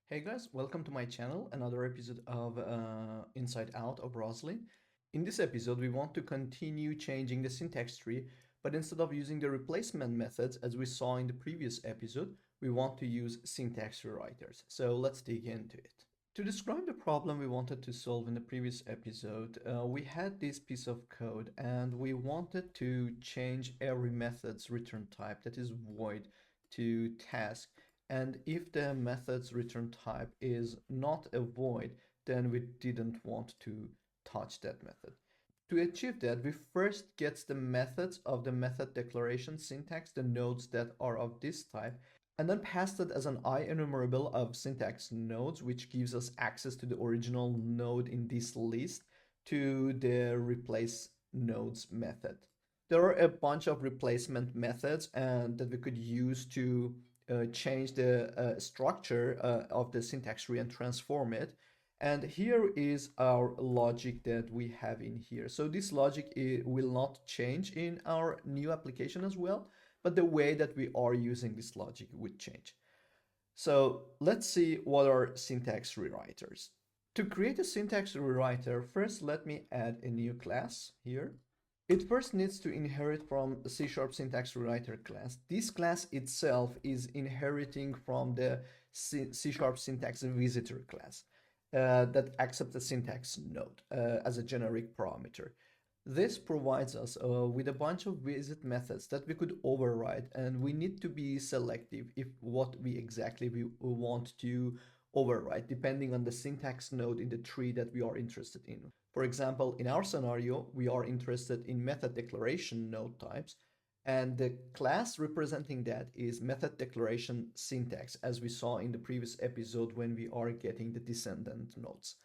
Hey guys, welcome to my channel, another episode of Inside Out of Roslyn. In this episode, we want to continue changing the syntax tree, but instead of using the replacement methods as we saw in the previous episode, we want to use syntax rewriters. So let's dig into it. To describe the problem we wanted to solve in the previous episode, we had this piece of code and we wanted to change every method's return type, that is void, to task. And if the method's return type is not a void, then we didn't want to touch that method. To achieve that, we first get the methods of the method declaration syntax, the nodes that are of this type, and then pass it as an IEnumerable of syntax nodes, which gives us access to the original node in this list to the replace nodes method. There are a bunch of replacement methods that we could use to change the structure of the syntax tree and transform it. And here is our logic that we have in here. So this logic will not change in our new application as well, but the way that we are using this logic would change. So let's see what are syntax rewriters. To create a syntax rewriter, first let me add a new class here. It first needs to inherit from the C# syntax rewriter class. This class itself is inheriting from the C# syntax visitor class that accepts the syntax node as a generic parameter. This provides us with a bunch of visit methods that we could override, and we need to be selective if what we want to override, depending on the syntax node in the tree that we are interested in. For example, in our scenario, we are interested in method declaration node types, and the class representing that is method declaration syntax, as we saw in the previous episode when we are getting the descendant nodes.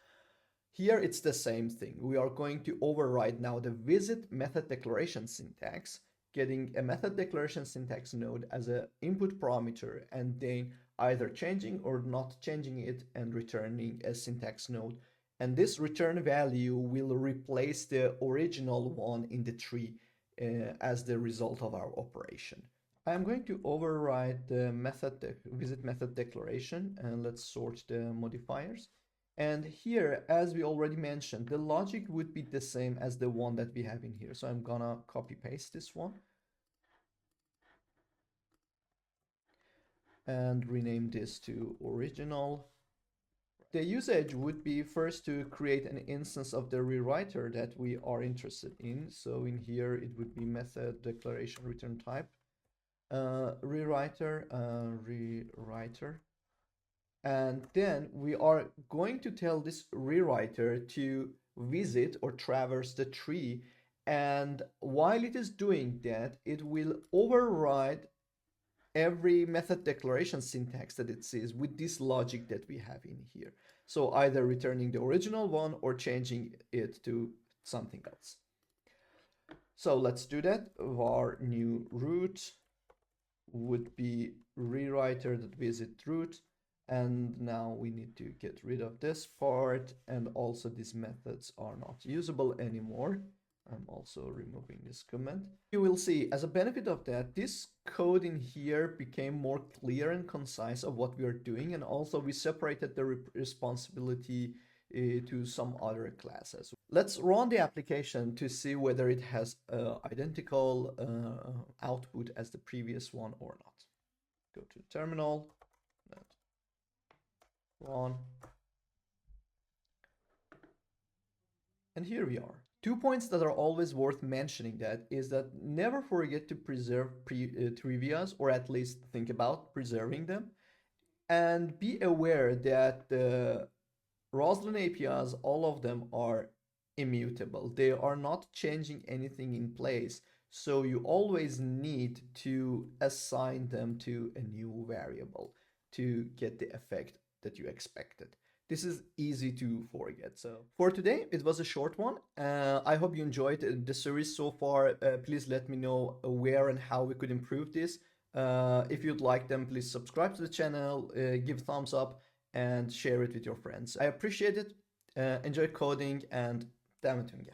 Here it's the same thing. We are going to override now the visit method declaration syntax, getting a method declaration syntax node as an input parameter, and then either changing or not changing it and returning a syntax node. And this return value will replace the original one in the tree as the result of our operation. I'm going to override the visit method declaration, and let's sort the modifiers. And here, as we already mentioned, the logic would be the same as the one that we have in here. So I'm gonna copy paste this one and rename this to original. The usage would be first to create an instance of the rewriter that we are interested in. So in here, it would be method declaration return type, rewriter. And then we are going to tell this rewriter to visit or traverse the tree. And while it is doing that, it will override every method declaration syntax that it sees with this logic that we have in here. So either returning the original one or changing it to something else. So let's do that. Var new root would be rewriter.visit root. And now we need to get rid of this part, and also these methods are not usable anymore. I'm also removing this comment. You will see, as a benefit of that, this code in here became more clear and concise of what we are doing, and also we separated the responsibility to some other classes. Let's run the application to see whether it has identical output as the previous one or not. Go to terminal, run, and here we are. 2 points that are always worth mentioning that is that never forget to preserve trivias, or at least think about preserving them, and be aware that the Roslyn APIs, all of them are immutable. They are not changing anything in place, so you always need to assign them to a new variable to get the effect that you expected. This is easy to forget. So for today, it was a short one. I hope you enjoyed the series so far. Please let me know where and how we could improve this. If you'd like them, please subscribe to the channel, give thumbs up, and share it with your friends. I appreciate it. Enjoy coding, and devam et unge.